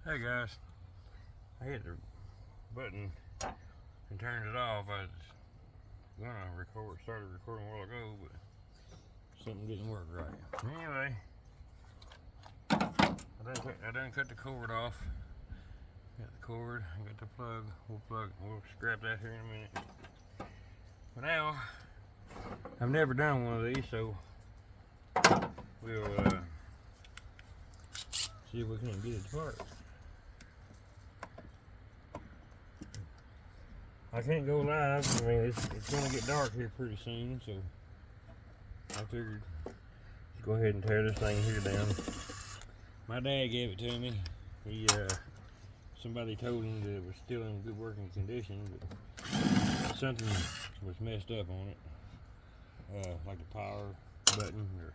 Hey guys, I hit the button and turned it off. I was gonna started recording a while ago, but something didn't work right. Anyway, I done cut the cord off. Got the cord, I got the plug. We'll scrap that here in a minute. But now, I've never done one of these, so we'll see if we can get it apart. I can't go live. I mean, it's gonna get dark here pretty soon, so I figured let's go ahead and tear this thing here down. My dad gave it to me. Somebody told him that it was still in good working condition, but something was messed up on it, like the power button or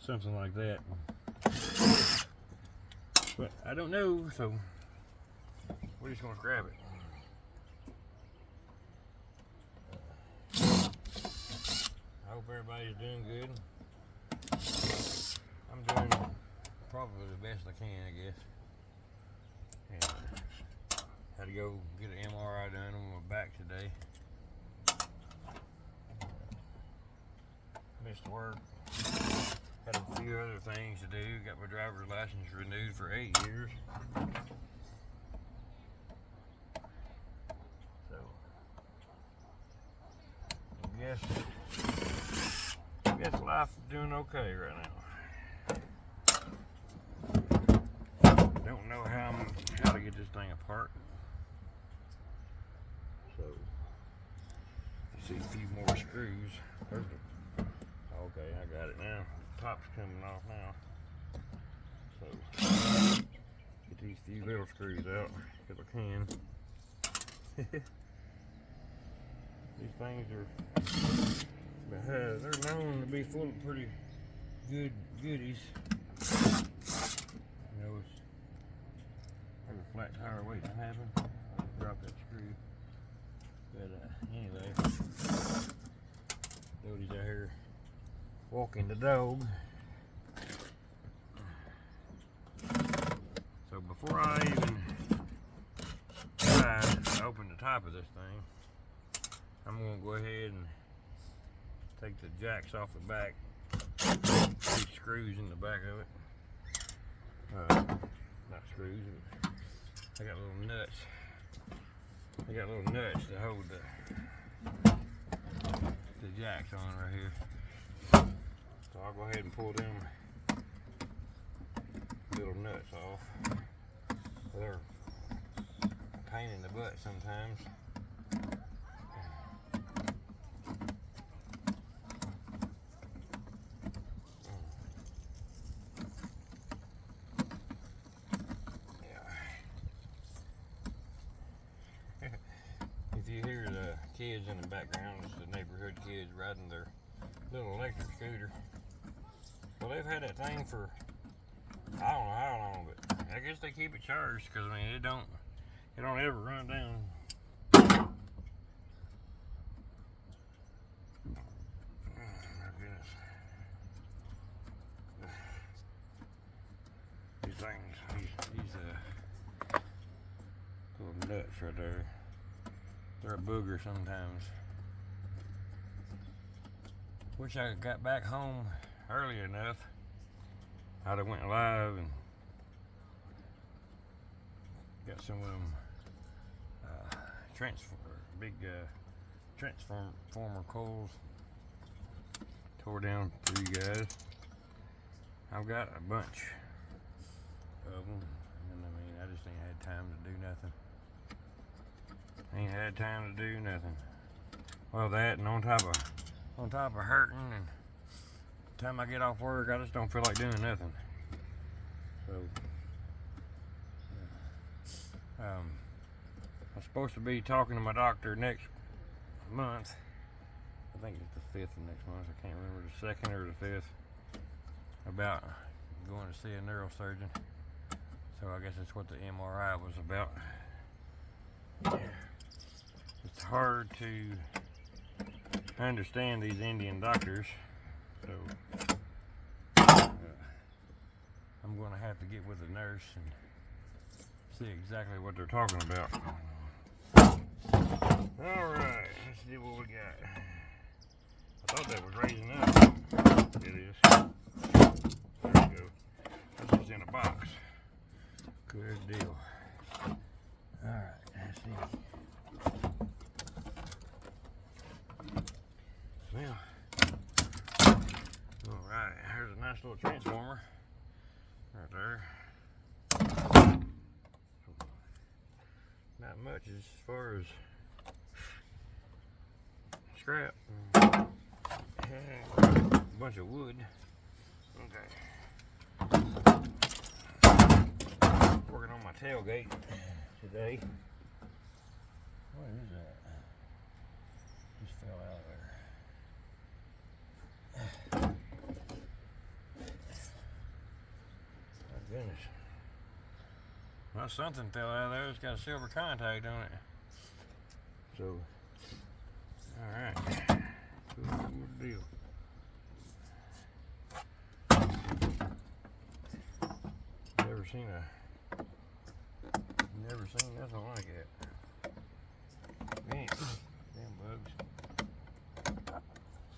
something like that. But I don't know, so we're just gonna grab it. I hope everybody's doing good. I'm doing probably the best I can, I guess. And had to go get an MRI done on my back today. Missed work. Had a few other things to do. Got my driver's license renewed for 8 years. So, I guess life is doing okay right now. Don't know how to get this thing apart. So, you see a few more screws. Okay, I got it now. The top's coming off now. So, get these few little screws out if I can. These things they're known to be full of pretty good goodies. You know, it's like a flat tire waiting to happen. I'll drop that screw. But anyway, Doty's out here walking the dog. So before I even try to open the top of this thing, I'm going to go ahead and take the jacks off the back. These screws in the back of it. Not screws, I got little nuts. I got little nuts to hold the jacks on right here. So I'll go ahead and pull them little nuts off. They're a pain in the butt sometimes. If you hear the kids in the background, it's the neighborhood kids riding their little electric scooter. Well, they've had that thing for I don't know how long, but I guess they keep it charged because I mean it don't ever run down. Oh my goodness. These things, these little nuts right there. They're a booger sometimes. Wish I got back home early enough. I'd have went live and got some of them big transformer coils tore down for you guys. I've got a bunch of them, and I mean I just ain't had time to do nothing. Ain't had time to do nothing. Well, that and on top of hurting, and the time I get off work, I just don't feel like doing nothing. So, I'm supposed to be talking to my doctor next month. I think it's the 5th of next month. I can't remember the 2nd or the 5th. About going to see a neurosurgeon. So I guess that's what the MRI was about. It's hard to understand these Indian doctors, so I'm going to have to get with a nurse and See exactly what they're talking about. Alright, let's see what we got. I thought that was raising up. It is. There we go. This is in a box. Good deal. Alright, let's see. Well, alright, here's a nice little transformer right there. Not much as far as scrap. A bunch of wood. Okay. Working on my tailgate today. What is that? Just fell out of there. My goodness. Well, something fell out of there. It's got a silver contact on it. So, alright. Cool deal. Never seen nothing like it. Man, damn bugs.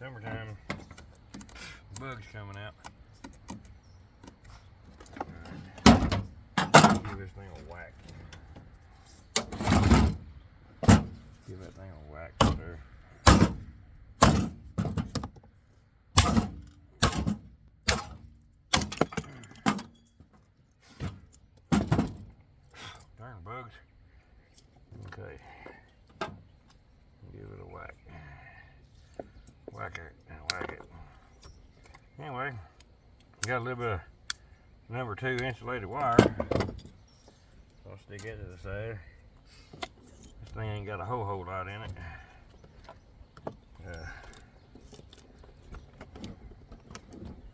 Summertime, bugs coming out. Give this thing a whack. Give that thing a whack there. Darn bugs. Okay. Give it a whack. Whack it and whack it. Anyway, got a little bit of number 2 insulated wire. So I'll stick it to the side. This thing ain't got a whole lot in it.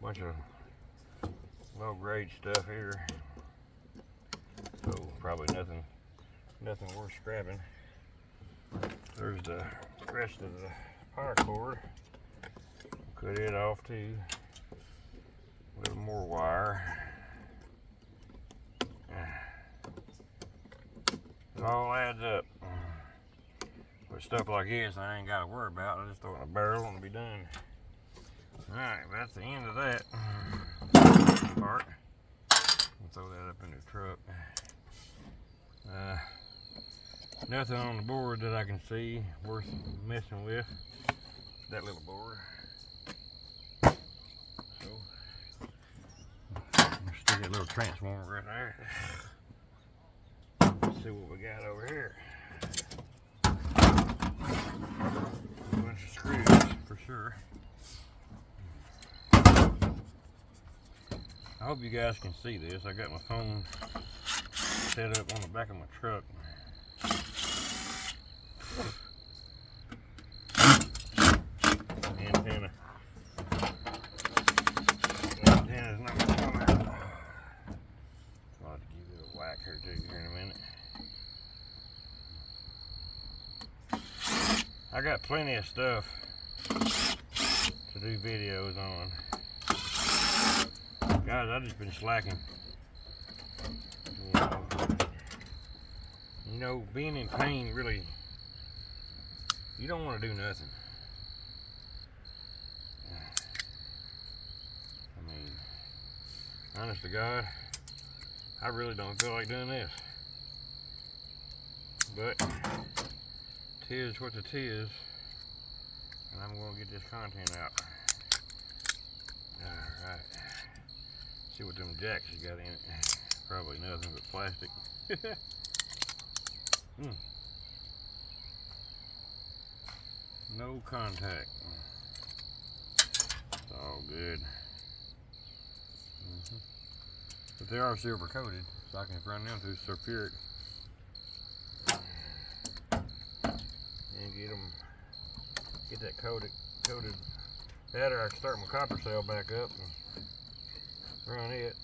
Bunch of low grade stuff here. So probably nothing worth scrapping. There's the rest of the power cord. Cut it off too. A little more wire. It all adds up. With stuff like this, I ain't got to worry about. I just throw it in a barrel and be done. Alright, that's the end of that part. I'll throw that up in the truck. Nothing on the board that I can see worth messing with. That little board. So, stick that little transformer right there. Let's see what we got over here. A bunch of screws for sure. I hope you guys can see this. I got my phone set up on the back of my truck. Antenna's not gonna come out. I'll have to give it a whack here too here in a minute. I got plenty of stuff to do videos on. Guys, I've just been slacking. You know, being in pain really, you don't want to do nothing. I mean, honest to God, I really don't feel like doing this. But, 'tis what it is, and I'm going to get this content out. Alright. See what them jacks you got in it. Probably nothing but plastic. No contact. It's all good. But they are silver coated, so I can run them through sulfuric and get that coated better. I can start my copper cell back up and run it,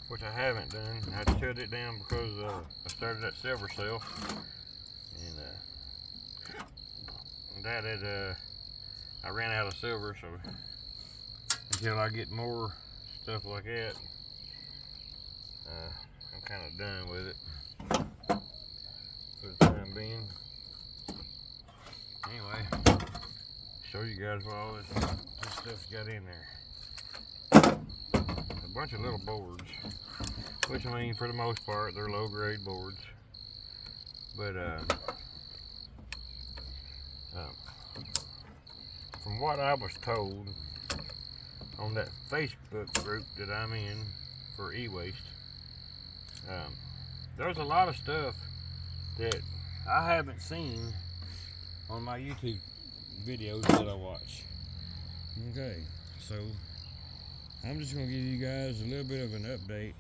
which I haven't done. I shut it down because I started that silver cell, and I ran out of silver. So until I get more stuff like that, I'm kind of done with it for the time being. Anyway, show you guys what all this stuff's got in there. A bunch of little boards, which I mean, for the most part, they're low-grade boards. But from what I was told on that Facebook group that I'm in for e-waste, there's a lot of stuff that I haven't seen on my YouTube videos that I watch. Okay, so I'm just going to give you guys a little bit of an update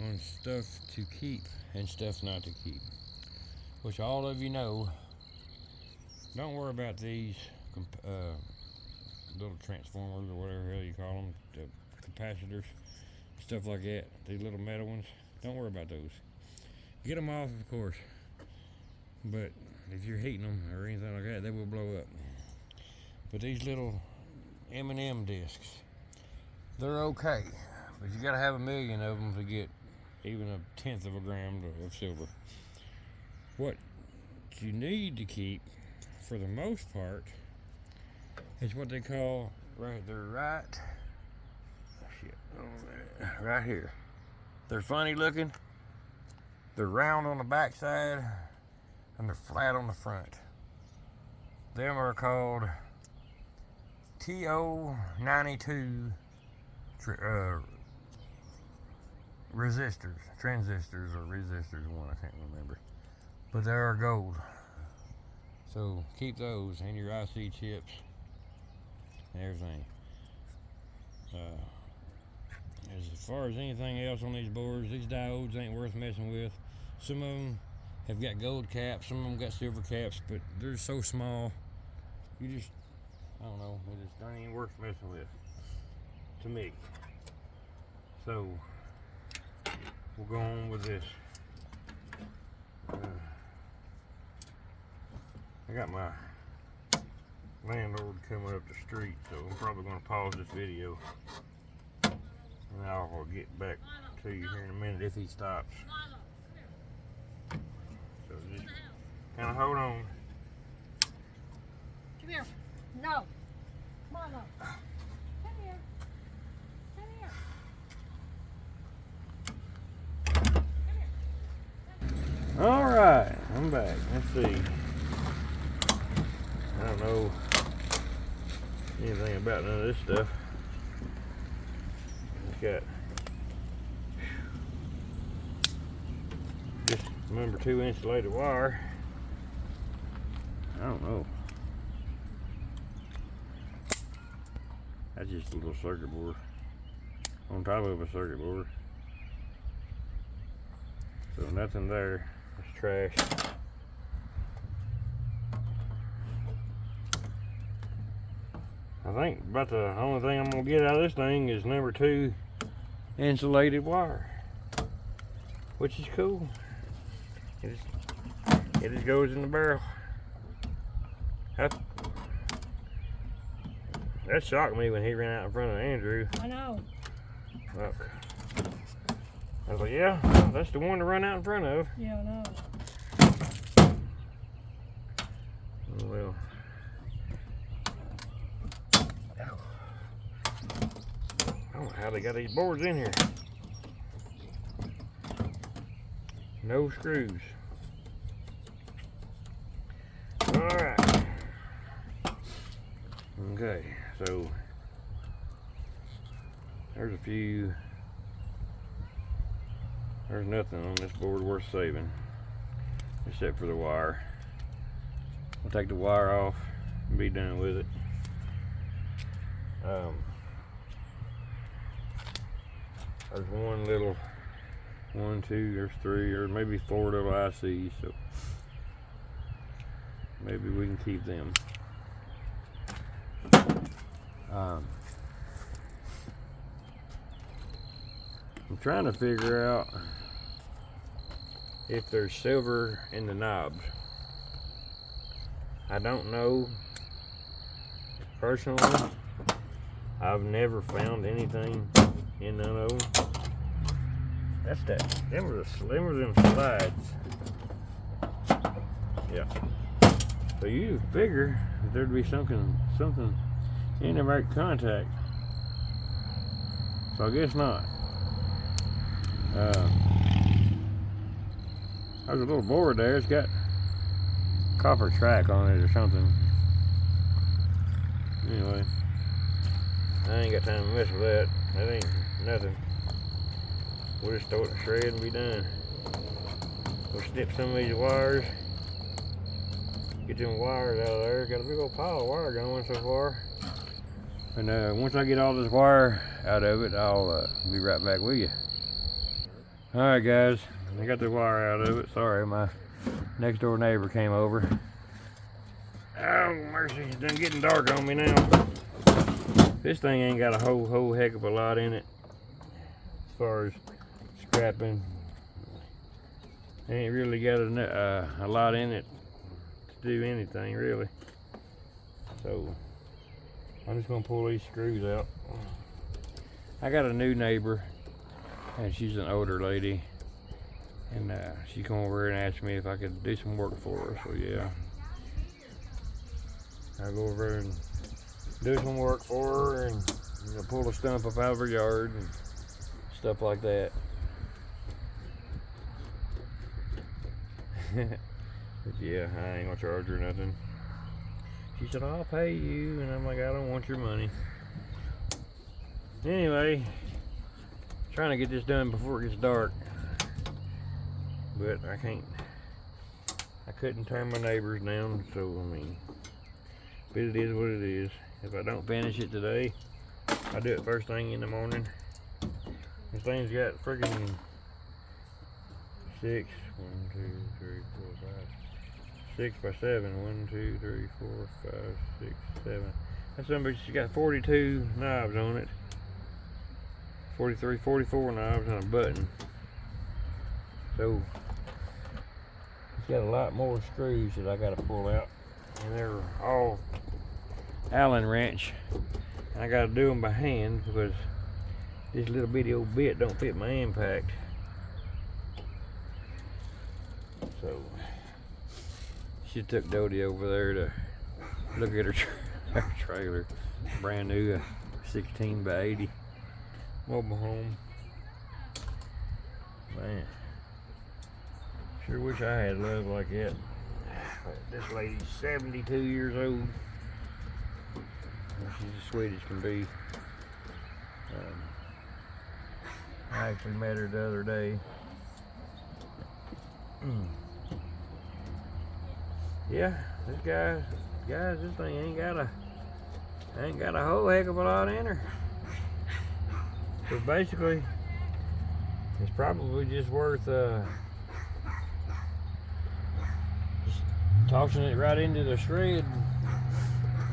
on stuff to keep and stuff not to keep, which all of you know. Don't worry about these little transformers or whatever the hell you call them, the capacitors, stuff like that, these little metal ones. Don't worry about those. Get them off, of course, but if you're heating them or anything like that, they will blow up. But these little M&M discs, they're okay, but you gotta have 1,000,000 of them to get even 1/10 of a gram of silver. What you need to keep, for the most part, is what they call right here. They're funny looking. They're round on the back side and they're flat on the front. Them are called TO92 transistors or resistors, one I can't remember, but they are gold. So keep those in your IC chips and everything. As far as anything else on these boards, these diodes ain't worth messing with. Some of them have got gold caps, some of them got silver caps, but they're so small, you just, I don't know, it just ain't worth messing with, to me. So, we'll go on with this. I got my landlord coming up the street, so I'm probably going to pause this video. And I'll get back to you here in a minute if he stops. So just kind of hold on. Come here. No. Mama. Come here. Come here. Come here. All right, I'm back. Let's see. I don't know anything about none of this stuff. It's got just number 2 insulated wire. I don't know. That's just a little circuit board on top of a circuit board. So nothing there. It's trash. I think about the only thing I'm gonna get out of this thing is number 2 insulated wire, which is cool. It just goes in the barrel. That shocked me when he ran out in front of Andrew. I know. Look. I was like, yeah, that's the one to run out in front of. Yeah, I know. Oh, well. I don't know how they got these boards in here. No screws. Alright. Okay, so there's nothing on this board worth saving except for the wire. I'll take the wire off and be done with it. There's there's 3 or maybe 4 little ICs, so maybe we can keep them. I'm trying to figure out if there's silver in the knobs. I don't know. Personally, I've never found anything in none of them. That's that. Them are them slides. Yeah. So you figure that there'd be something in there make contact. So I guess not. There's a little board there. It's got copper track on it or something. Anyway, I ain't got time to mess with that. That ain't nothing. We'll just throw it in the shred and be done. We'll snip some of these wires. Get them wires out of there. Got a big old pile of wire going so far. And once I get all this wire out of it, I'll be right back with you. Alright guys, I got the wire out of it. Sorry, my next door neighbor came over. Oh mercy, it's done getting dark on me now. This thing ain't got a whole heck of a lot in it as far as scrapping. Ain't really got a lot in it to do anything really. So I'm just gonna pull these screws out. I got a new neighbor, and she's an older lady, and she come over and asked me if I could do some work for her. So yeah, I'll go over and do some work for her, and pull a stump up out of her yard and stuff like that. But yeah, I ain't gonna charge her nothing. She said, I'll pay you, and I'm like, I don't want your money. Anyway, trying to get this done before it gets dark, but I couldn't turn my neighbors down, so I mean, but it is what it is. If I don't finish it today, I do it first thing in the morning. This thing's got freaking 6 by 7. 1, 2, 3, 4, 5, 6, 7. That's somebody. She got 42 knobs on it. 43, 44 knobs and a button. So it's got a lot more screws that I got to pull out, and they're all Allen wrench. I got to do them by hand because this little bitty old bit don't fit my impact. So she took Dodie over there to look at her trailer, brand new 16 by 80 mobile home. Man, sure wish I had love like that. This lady's 72 years old. She's as sweet as can be. I actually met her the other day. Yeah, guys, this thing ain't got a whole heck of a lot in her. So basically, it's probably just worth just tossing it right into the shred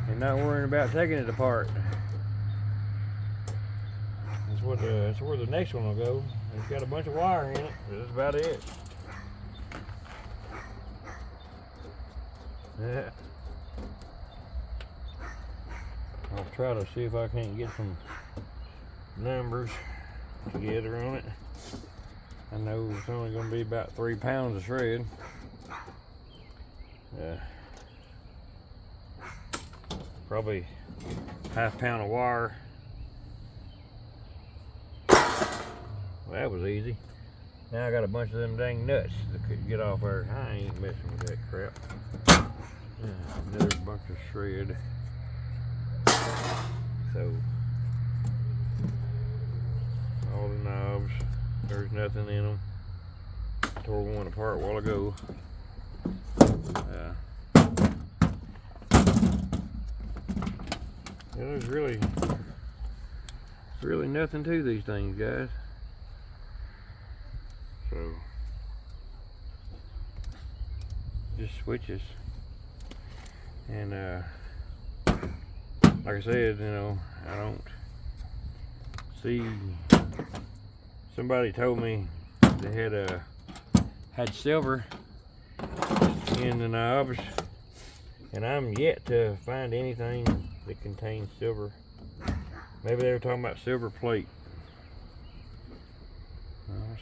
and not worrying about taking it apart. That's where the next one will go. It's got a bunch of wire in it, but that's about it. Yeah. I'll try to see if I can't get some numbers together on it. I know it's only going to be about 3 pounds of shred. Probably half pound of wire. Well, that was easy. Now I got a bunch of them dang nuts that couldn't get off there. I ain't messing with that crap. Another bunch of shred. So all the knobs, there's nothing in them. Tore one apart a while ago. There's really nothing to these things, guys. So just switches. And like I said, I don't see. Somebody told me they had silver in the knobs, and I'm yet to find anything that contains silver. Maybe they were talking about silver plate.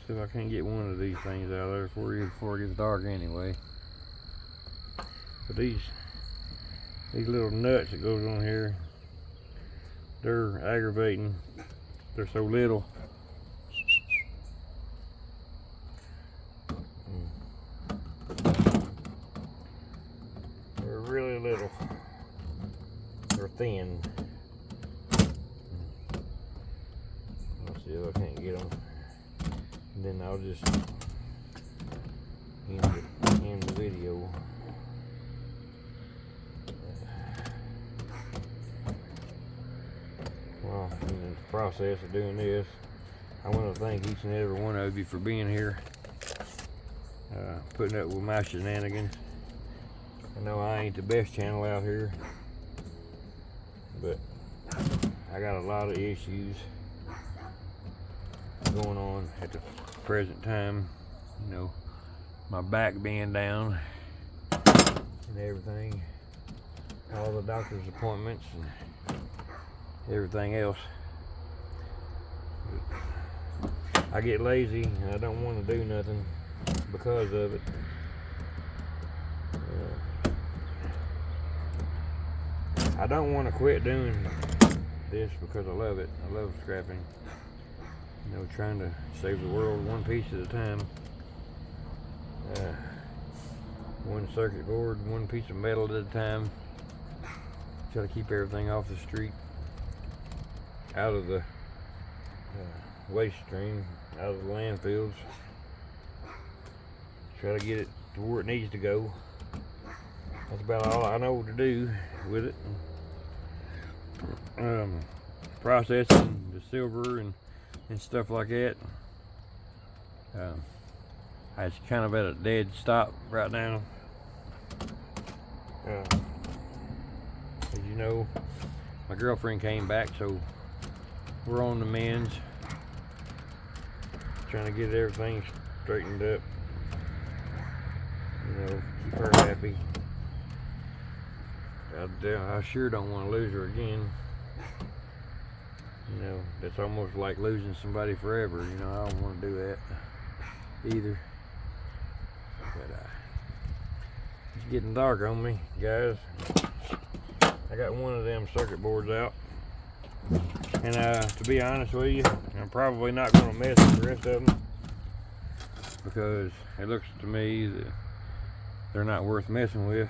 See if I can't get one of these things out of there for you before it gets dark anyway. But these little nuts that goes on here, they're aggravating. They're so little. They're really little. They're thin. Let's see if I can't get them. And then I'll just end the video. Well, in the process of doing this, I want to thank each and every one of you for being here, putting up with my shenanigans. I know I ain't the best channel out here, but I got a lot of issues going on at the present time. You know, my back being down and everything, all the doctor's appointments and everything else. But I get lazy and I don't want to do nothing because of it. I don't want to quit doing this because I love it. I love scrapping. You know, trying to save the world one piece at a time. One circuit board, one piece of metal at a time. Try to keep everything off the street, out of the waste stream, out of the landfills. Try to get it to where it needs to go. That's about all I know to do with it. Processing the silver and stuff like that. It's kind of at a dead stop right now. As you know, my girlfriend came back, so we're on the mends, trying to get everything straightened up. You know, keep her happy. I sure don't want to lose her again. You know, that's almost like losing somebody forever. You know, I don't want to do that either. But it's getting dark on me, guys. I got one of them circuit boards out, and to be honest with you, I'm probably not going to mess with the rest of them because it looks to me that they're not worth messing with.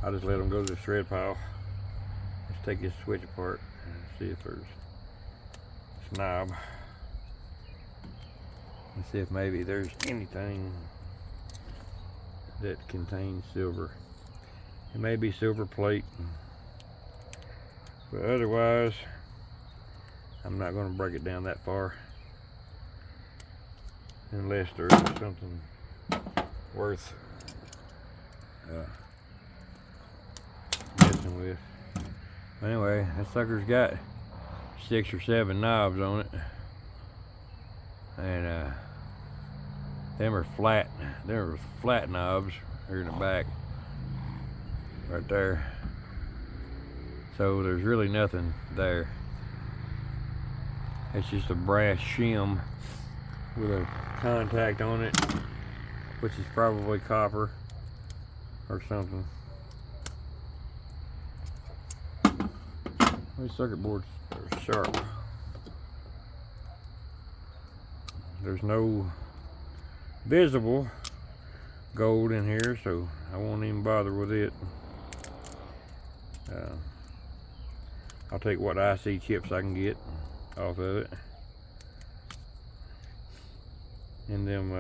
I'll just let them go to the shred pile. Let's take this switch apart and see if there's this knob, and see if maybe there's anything that contains silver. It may be silver plate, but otherwise I'm not going to break it down that far unless there's something worth messing with. Anyway, that sucker's got 6 or 7 knobs on it, and them are flat. There are flat knobs here in the back, right there. So there's really nothing there. It's just a brass shim with a contact on it, which is probably copper or something. These circuit boards are sharp. There's no visible gold in here, so I won't even bother with it. I'll take what IC chips I can get off of it, and them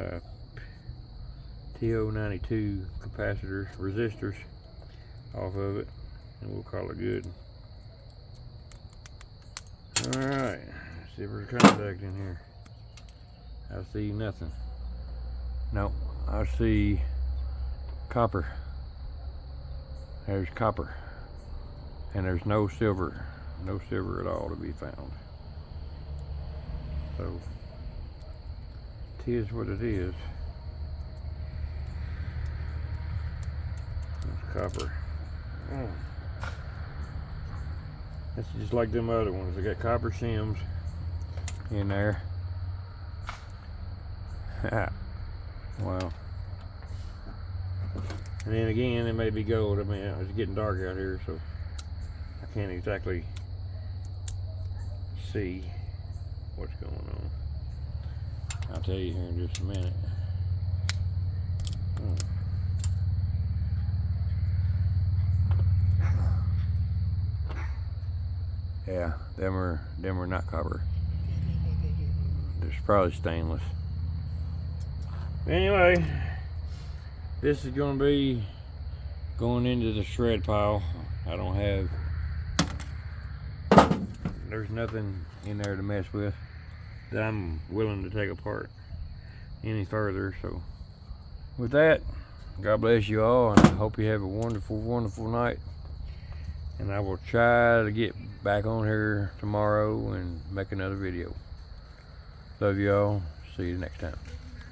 TO92 capacitors, resistors off of it, and we'll call it good. Alright, let's see if there's a contact in here. I see nothing. Nope, I see copper. There's copper. And there's no silver. No silver at all to be found. So, it is what it is. There's copper. It's just like them other ones. They got copper shims in there. Wow. And then again, it may be gold. I mean, it's getting dark out here, so I can't exactly see what's going on. I'll tell you here in just a minute. Yeah, them are not copper. There's probably stainless. Anyway, this is gonna be going into the shred pile. There's nothing in there to mess with that I'm willing to take apart any further. So with that, God bless you all, and I hope you have a wonderful, wonderful night. And I will try to get back on here tomorrow and make another video. Love you all. See you next time.